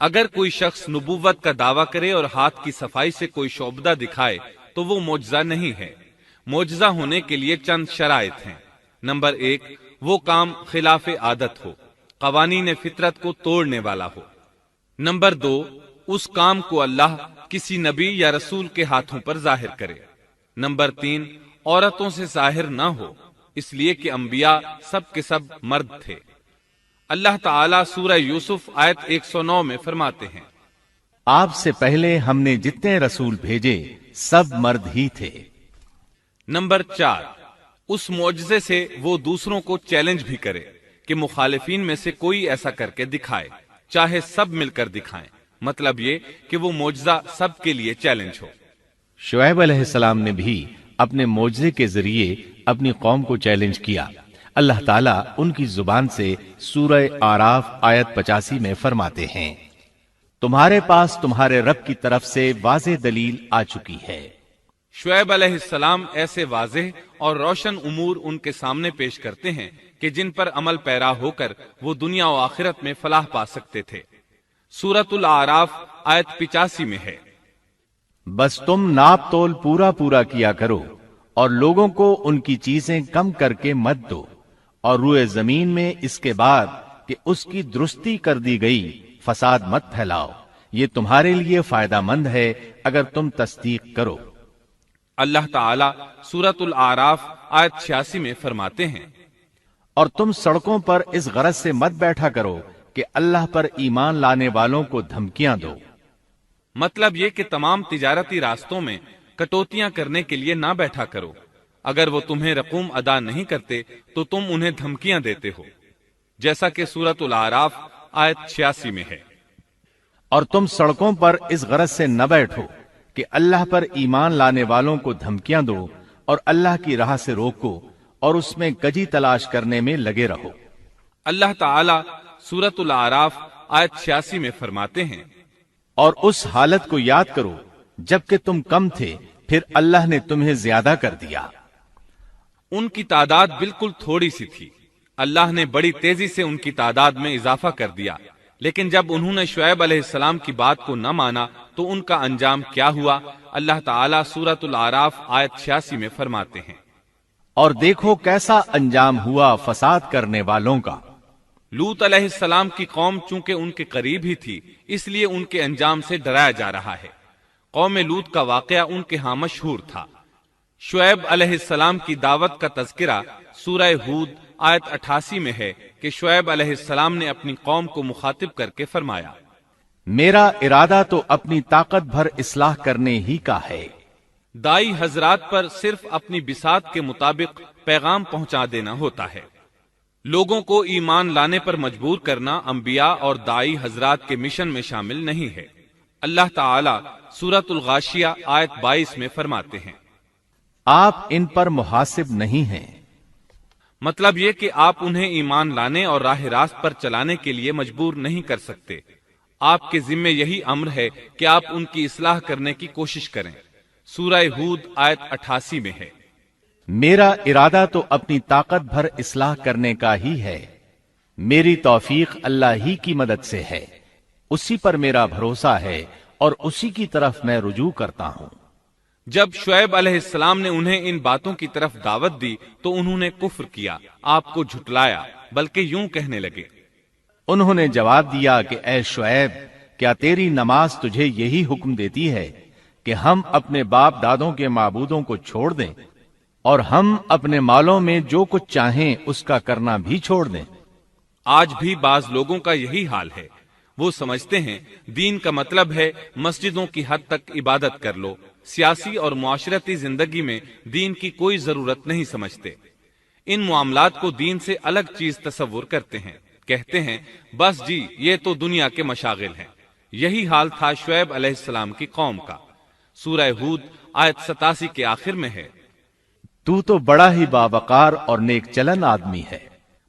اگر کوئی شخص نبوت کا دعویٰ کرے اور ہاتھ کی صفائی سے کوئی شعبدہ دکھائے تو وہ معجزہ نہیں ہے۔ معجزہ ہونے کے لیے چند شرائط ہیں۔ نمبر 1، وہ کام خلاف عادت ہو، قوانین فطرت کو توڑنے والا ہو۔ نمبر 2، اس کام کو اللہ کسی نبی یا رسول کے ہاتھوں پر ظاہر کرے۔ نمبر 3، عورتوں سے ظاہر نہ ہو، اس لیے کہ انبیاء سب کے سب مرد تھے۔ اللہ تعالیٰ سورہ یوسف آیت 109 میں فرماتے ہیں، آپ سے پہلے ہم نے جتنے رسول بھیجے سب مرد ہی تھے۔ نمبر 4، اس معجزے سے وہ دوسروں کو چیلنج بھی کرے کہ مخالفین میں سے کوئی ایسا کر کے دکھائے، چاہے سب مل کر دکھائیں، مطلب یہ کہ وہ معجزہ سب کے لیے چیلنج ہو۔ شعیب علیہ السلام نے بھی اپنے معجزے کے ذریعے اپنی قوم کو چیلنج کیا۔ اللہ تعالیٰ ان کی زبان سے سورہ آراف آیت 85 میں فرماتے ہیں، تمہارے پاس تمہارے رب کی طرف سے واضح دلیل آ چکی ہے۔ شعیب علیہ السلام ایسے واضح اور روشن امور ان کے سامنے پیش کرتے ہیں کہ جن پر عمل پیرا ہو کر وہ دنیا و آخرت میں فلاح پا سکتے تھے۔ سورۃ الاعراف آیت 85 میں ہے، بس تم ناپ تول پورا پورا کیا کرو اور لوگوں کو ان کی چیزیں کم کر کے مت دو، اور روئے زمین میں اس کے بعد کہ اس کی درستی کر دی گئی فساد مت پھیلاؤ، یہ تمہارے لیے فائدہ مند ہے اگر تم تصدیق کرو۔ اللہ تعالیٰ سورۃ الاعراف آیت 86 میں فرماتے ہیں، اور تم سڑکوں پر اس غرض سے مت بیٹھا کرو کہ اللہ پر ایمان لانے والوں کو دھمکیاں دو۔ مطلب یہ کہ تمام تجارتی راستوں میں کٹوتیاں کرنے کے لیے نہ بیٹھا کرو، اگر وہ تمہیں رقوم ادا نہیں کرتے تو تم انہیں دھمکیاں دیتے ہو، جیسا کہ سورۃ الاعراف آیت 86 میں ہے۔ اور تم سڑکوں پر اس غرض سے نہ بیٹھو کہ اللہ پر ایمان لانے والوں کو دھمکیاں دو اور اللہ کی راہ سے روکو اور اس میں کجی تلاش کرنے میں لگے رہو۔ اللہ تعالیٰ سورۃ الاعراف آیت 86 میں فرماتے ہیں، اور اس حالت کو یاد کرو جبکہ تم کم تھے، پھر اللہ نے تمہیں زیادہ کر دیا۔ ان کی تعداد بالکل تھوڑی سی تھی، اللہ نے بڑی تیزی سے ان کی تعداد میں اضافہ کر دیا، لیکن جب انہوں نے شعیب علیہ السلام کی بات کو نہ مانا تو ان کا انجام کیا ہوا؟ اللہ تعالیٰ سورۃ الاعراف آیت 86 میں فرماتے ہیں، اور دیکھو کیسا انجام ہوا فساد کرنے والوں کا۔ لوط علیہ السلام کی قوم چونکہ ان کے قریب ہی تھی، اس لیے ان کے انجام سے ڈرایا جا رہا ہے۔ قوم لوط کا واقعہ ان کے ہاں مشہور تھا۔ شعیب علیہ السلام کی دعوت کا تذکرہ سورہ ہود آیت 88 میں ہے کہ شعیب علیہ السلام نے اپنی قوم کو مخاطب کر کے فرمایا، میرا ارادہ تو اپنی طاقت بھر اصلاح کرنے ہی کا ہے۔ دائی حضرات پر صرف اپنی بساط کے مطابق پیغام پہنچا دینا ہوتا ہے۔ لوگوں کو ایمان لانے پر مجبور کرنا انبیاء اور دائی حضرات کے مشن میں شامل نہیں ہے۔ اللہ تعالیٰ سورۃ الغاشیہ آیت 22 میں فرماتے ہیں، آپ ان پر محاسب نہیں ہیں۔ مطلب یہ کہ آپ انہیں ایمان لانے اور راہ راست پر چلانے کے لیے مجبور نہیں کر سکتے۔ آپ کے ذمے یہی امر ہے کہ آپ ان کی اصلاح کرنے کی کوشش کریں۔ سورہ ہود آیت 88 میں ہے، میرا ارادہ تو اپنی طاقت بھر اصلاح کرنے کا ہی ہے، میری توفیق اللہ ہی کی مدد سے ہے، اسی پر میرا بھروسہ ہے اور اسی کی طرف میں رجوع کرتا ہوں۔ جب شعیب علیہ السلام نے انہیں ان باتوں کی طرف دعوت دی تو انہوں نے کفر کیا، آپ کو جھٹلایا، بلکہ یوں کہنے لگے، انہوں نے جواب دیا کہ اے شعیب، کیا تیری نماز تجھے یہی حکم دیتی ہے کہ ہم اپنے باپ دادوں کے معبودوں کو چھوڑ دیں اور ہم اپنے مالوں میں جو کچھ چاہیں اس کا کرنا بھی چھوڑ دیں؟ آج بھی بعض لوگوں کا یہی حال ہے، وہ سمجھتے ہیں دین کا مطلب ہے مسجدوں کی حد تک عبادت کر لو، سیاسی اور معاشرتی زندگی میں دین کی کوئی ضرورت نہیں سمجھتے، ان معاملات کو دین سے الگ چیز تصور کرتے ہیں، کہتے ہیں بس جی یہ تو دنیا کے مشاغل ہیں۔ یہی حال تھا شعیب علیہ السلام کی قوم کا۔ سورہ ہود آیت 87 کے آخر میں ہے، تو بڑا ہی باوقار اور نیک چلن آدمی ہے۔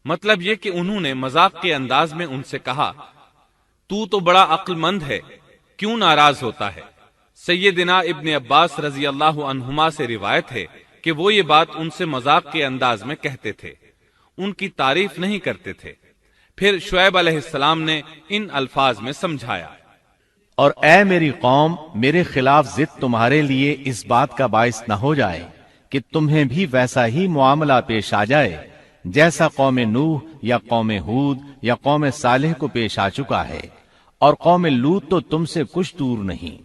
مطلب یہ کہ انہوں نے مذاق کے انداز میں ان سے کہا، تو بڑا عقل مند ہے، کیوں ناراض ہوتا ہے؟ سیدنا ابن عباس رضی اللہ عنہما سے روایت ہے کہ وہ یہ بات ان سے مذاق کے انداز میں کہتے تھے، ان کی تعریف نہیں کرتے تھے۔ پھر شعیب علیہ السلام نے ان الفاظ میں سمجھایا، اور اے میری قوم، میرے خلاف ضد تمہارے لیے اس بات کا باعث نہ ہو جائے کہ تمہیں بھی ویسا ہی معاملہ پیش آ جائے جیسا قوم نوح یا قوم ہود یا قوم صالح کو پیش آ چکا ہے، اور قوم لوط تو تم سے کچھ دور نہیں۔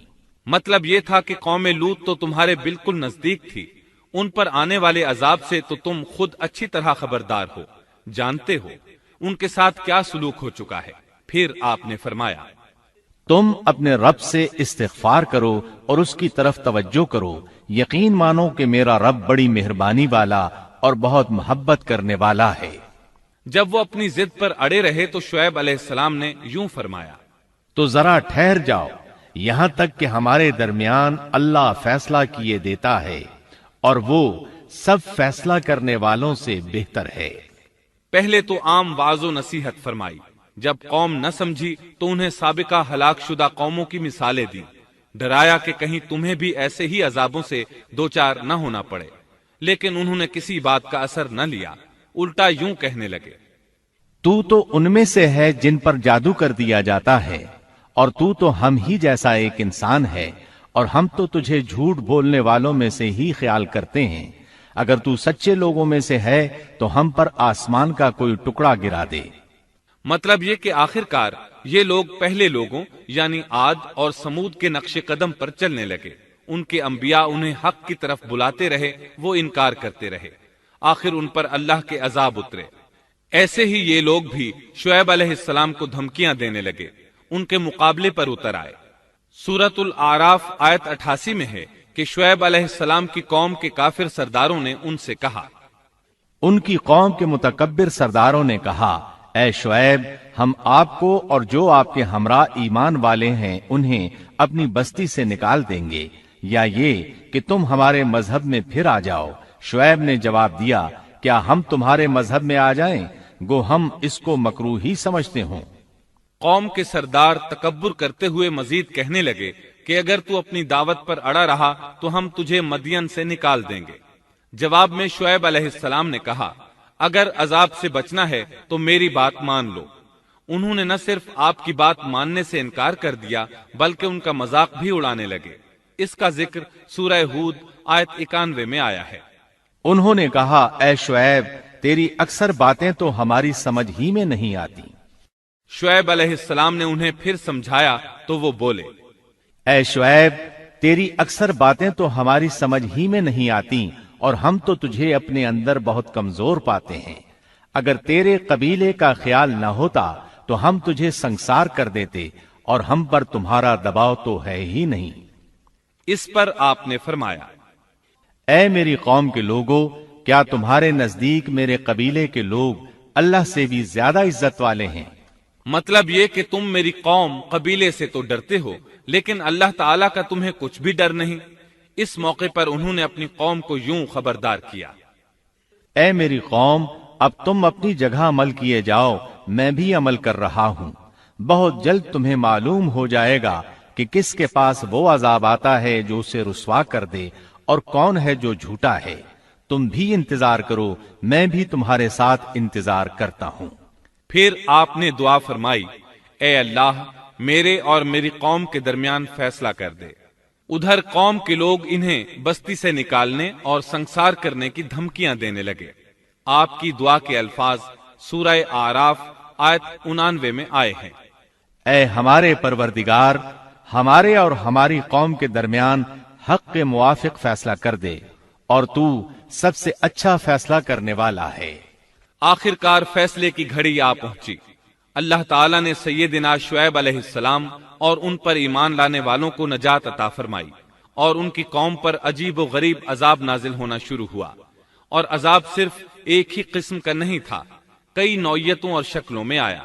مطلب یہ تھا کہ قوم لوط تو تمہارے بالکل نزدیک تھی، ان پر آنے والے عذاب سے تو تم خود اچھی طرح خبردار ہو، جانتے ہو ان کے ساتھ کیا سلوک ہو چکا ہے۔ پھر آپ نے فرمایا، تم اپنے رب سے استغفار کرو اور اس کی طرف توجہ کرو، یقین مانو کہ میرا رب بڑی مہربانی والا اور بہت محبت کرنے والا ہے۔ جب وہ اپنی ضد پر اڑے رہے تو شعیب علیہ السلام نے یوں فرمایا، تو ذرا ٹھہر جاؤ یہاں تک کہ ہمارے درمیان اللہ فیصلہ کیے دیتا ہے، اور وہ سب فیصلہ کرنے والوں سے بہتر ہے۔ پہلے تو عام وعظ و نصیحت فرمائی، جب قوم نہ سمجھی تو انہیں سابقہ ہلاک شدہ قوموں کی مثالیں دی، ڈرایا کہ کہیں تمہیں بھی ایسے ہی عذابوں سے دوچار نہ ہونا پڑے، لیکن انہوں نے کسی بات کا اثر نہ لیا، الٹا یوں کہنے لگے، تو ان میں سے ہے جن پر جادو کر دیا جاتا ہے، اور تو ہم ہی جیسا ایک انسان ہے، اور ہم تو تجھے جھوٹ بولنے والوں میں سے ہی خیال کرتے ہیں۔ اگر تو سچے لوگوں میں سے ہے تو ہم پر آسمان کا کوئی ٹکڑا گرا دے۔ مطلب یہ کہ آخرکار یہ لوگ پہلے لوگوں یعنی عاد اور سمود کے نقش قدم پر چلنے لگے، ان کے انبیاء انہیں حق کی طرف بلاتے رہے، وہ انکار کرتے رہے، آخر ان پر اللہ کے عذاب اترے۔ ایسے ہی یہ لوگ بھی شعیب علیہ السلام کو دھمکیاں دینے لگے، ان کے مقابلے پر اتر آئے۔ سورۃ الاعراف آیت 88 میں ہے کہ شعیب علیہ السلام کی قوم کے کافر سرداروں نے ان سے کہا، ان کی قوم کے متکبر سرداروں نے کہا، اے شعیب، ہم آپ کو اور جو آپ کے ہمراہ ایمان والے ہیں انہیں اپنی بستی سے نکال دیں گے، یا یہ کہ تم ہمارے مذہب میں پھر آ جاؤ۔ شعیب نے جواب دیا، کیا ہم تمہارے مذہب میں آ جائیں؟ گو ہم اس کو مکروہ ہی سمجھتے ہوں۔ قوم کے سردار تکبر کرتے ہوئے مزید کہنے لگے کہ اگر تو اپنی دعوت پر اڑا رہا تو ہم تجھے مدین سے نکال دیں گے۔ جواب میں شعیب علیہ السلام نے کہا، اگر عذاب سے بچنا ہے تو میری بات مان لو۔ انہوں نے نہ صرف آپ کی بات ماننے سے انکار کر دیا بلکہ ان کا مذاق بھی اڑانے لگے۔ اس کا ذکر سورہ ہود آیت 91 میں آیا ہے۔ انہوں نے کہا، اے شعیب، تیری اکثر باتیں تو ہماری سمجھ ہی میں نہیں آتی۔ شعیب علیہ السلام نے انہیں پھر سمجھایا تو وہ بولے، اے شعیب، تیری اکثر باتیں تو ہماری سمجھ ہی میں نہیں آتی، اور ہم تو تجھے اپنے اندر بہت کمزور پاتے ہیں۔ اگر تیرے قبیلے کا خیال نہ ہوتا تو ہم تجھے سنسار کر دیتے، اور ہم پر تمہارا دباؤ تو ہے ہی نہیں۔ اس پر آپ نے فرمایا، اے میری قوم کے لوگوں، کیا تمہارے نزدیک میرے قبیلے کے لوگ اللہ سے بھی زیادہ عزت والے ہیں؟ مطلب یہ کہ تم میری قوم قبیلے سے تو ڈرتے ہو لیکن اللہ تعالیٰ کا تمہیں کچھ بھی ڈر نہیں۔ اس موقع پر انہوں نے اپنی قوم کو یوں خبردار کیا، اے میری قوم، اب تم اپنی جگہ عمل کیے جاؤ، میں بھی عمل کر رہا ہوں۔ بہت جلد تمہیں معلوم ہو جائے گا کہ کس کے پاس وہ عذاب آتا ہے جو اسے رسوا کر دے، اور کون ہے جو جھوٹا ہے۔ تم بھی انتظار کرو، میں بھی تمہارے ساتھ انتظار کرتا ہوں۔ پھر آپ نے دعا فرمائی، اے اللہ، میرے اور میری قوم کے درمیان فیصلہ کر دے۔ ادھر قوم کے لوگ انہیں بستی سے نکالنے اور سنسار کرنے کی دھمکیاں دینے لگے۔ آپ کی دعا کے الفاظ سورہ اعراف آیت 89 میں آئے ہیں، اے ہمارے پروردگار، ہمارے اور ہماری قوم کے درمیان حق کے موافق فیصلہ کر دے، اور تو سب سے اچھا فیصلہ کرنے والا ہے۔ آخرکار فیصلے کی گھڑی آ پہنچی۔ اللہ تعالیٰ نے سیدنا شعیب علیہ السلام اور ان پر ایمان لانے والوں کو نجات عطا فرمائی، اور ان کی قوم پر عجیب و غریب عذاب نازل ہونا شروع ہوا، اور عذاب صرف ایک ہی قسم کا نہیں تھا، کئی نوعیتوں اور شکلوں میں آیا۔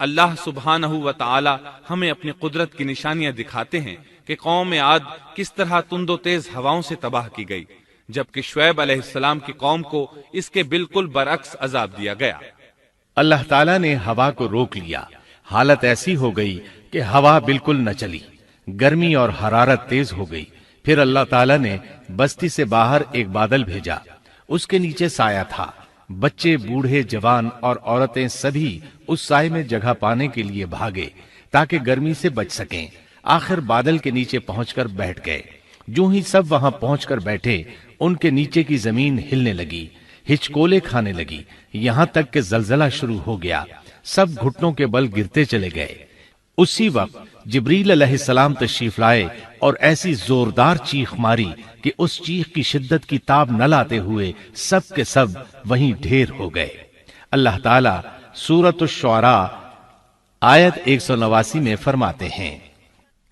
اللہ سبحانہ و تعالی ہمیں اپنی قدرت کی نشانیاں دکھاتے ہیں کہ قوم عاد کس طرح تند و تیز ہواؤں سے تباہ کی گئی، جبکہ شعیب علیہ السلام کی قوم کو اس کے بالکل برعکس عذاب دیا گیا۔ اللہ تعالیٰ نے ہوا کو روک لیا، حالت ایسی ہو گئی کہ ہوا بالکل نہ چلی، گرمی اور حرارت تیز ہو گئی۔ پھر اللہ تعالیٰ نے بستی سے باہر ایک بادل بھیجا، اس کے نیچے سایہ تھا، بچے، بوڑھے، جوان اور عورتیں سبھی اس سائے میں جگہ پانے کے لیے بھاگے تاکہ گرمی سے بچ سکیں۔ آخر بادل کے نیچے پہنچ کر بیٹھ گئے۔ جو ہی سب وہاں پہنچ کر بیٹھے، ان کے نیچے کی زمین ہلنے لگی، ہچکولے کھانے لگی، یہاں تک کہ زلزلہ شروع ہو گیا، سب گھٹنوں کے بل گرتے چلے گئے۔ اسی وقت جبریل علیہ السلام تشریف لائے اور ایسی زوردار چیخ ماری کہ اس چیخ کی شدت کی تاب نہ لاتے ہوئے سب کے سب وہیں ڈھیر ہو گئے۔ اللہ تعالی سورۃ الشعراء آیت 189 میں فرماتے ہیں،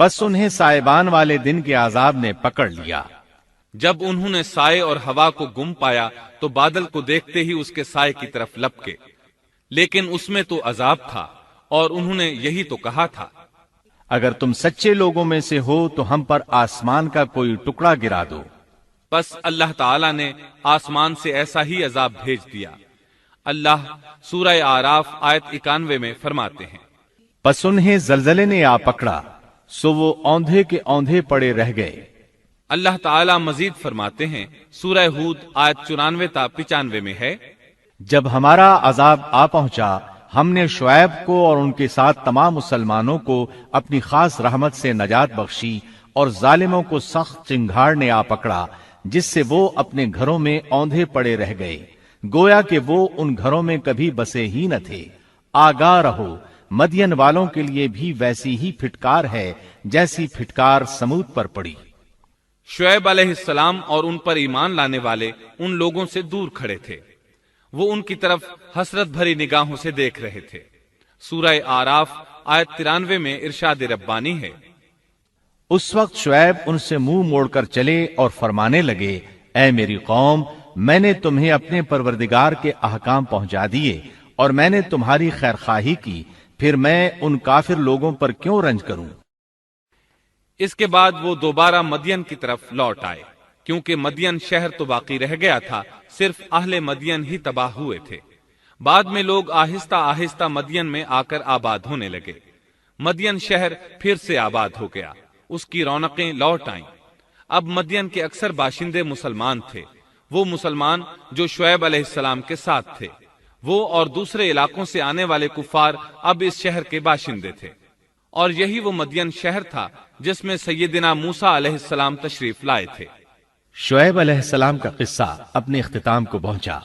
پس انہیں سائبان والے دن کے عذاب نے پکڑ لیا۔ جب انہوں نے سائے اور ہوا کو گم پایا تو بادل کو دیکھتے ہی اس کے سائے کی طرف لپکے، لیکن اس میں تو عذاب تھا اور انہوں نے یہی تو کہا تھا، اگر تم سچے لوگوں میں سے ہو تو ہم پر آسمان کا کوئی ٹکڑا گرا دو۔ پس اللہ تعالی نے آسمان سے ایسا ہی عذاب بھیج دیا۔ اللہ سورہ اعراف آیت 91 میں فرماتے ہیں، پس انہیں زلزلے نے آ پکڑا، سو وہ اوندھے کے اوندھے پڑے رہ گئے۔ اللہ تعالی مزید فرماتے ہیں، سورہ ہود آیت 94 تا 95 میں ہے، جب ہمارا عذاب آ پہنچا، ہم نے شعیب کو اور ان کے ساتھ تمام مسلمانوں کو اپنی خاص رحمت سے نجات بخشی، اور ظالموں کو سخت چنگھاڑ نے آ پکڑا، جس سے وہ اپنے گھروں میں اوندھے پڑے رہ گئے، گویا کہ وہ ان گھروں میں کبھی بسے ہی نہ تھے۔ آگاہ رہو، مدین والوں کے لیے بھی ویسی ہی پھٹکار ہے جیسی پھٹکار سمود پر پڑی۔ شعیب علیہ السلام اور ان پر ایمان لانے والے ان لوگوں سے دور کھڑے تھے، وہ ان کی طرف حسرت بھری نگاہوں سے دیکھ رہے تھے۔ سورہ اعراف آیت 93 میں ارشاد ربانی ہے، اس وقت شعیب ان سے منہ موڑ کر چلے اور فرمانے لگے، اے میری قوم، میں نے تمہیں اپنے پروردگار کے احکام پہنچا دیے اور میں نے تمہاری خیرخواہی کی، پھر میں ان کافر لوگوں پر کیوں رنج کروں؟ اس کے بعد وہ دوبارہ مدین کی طرف لوٹ آئے، کیونکہ مدین شہر تو باقی رہ گیا تھا، صرف اہل مدین ہی تباہ ہوئے تھے۔ بعد میں لوگ آہستہ آہستہ مدین میں آ کر آباد ہونے لگے۔ مدین شہر پھر سے آباد ہو گیا، اس کی رونقیں لوٹ آئیں۔ اب مدین کے اکثر باشندے مسلمان تھے، وہ مسلمان جو شعیب علیہ السلام کے ساتھ تھے۔ وہ اور دوسرے علاقوں سے آنے والے کفار اب اس شہر کے باشندے تھے، اور یہی وہ مدین شہر تھا جس میں سیدنا موسیٰ علیہ السلام تشریف لائے تھے۔ شعیب علیہ السلام کا قصہ اپنے اختتام کو پہنچا۔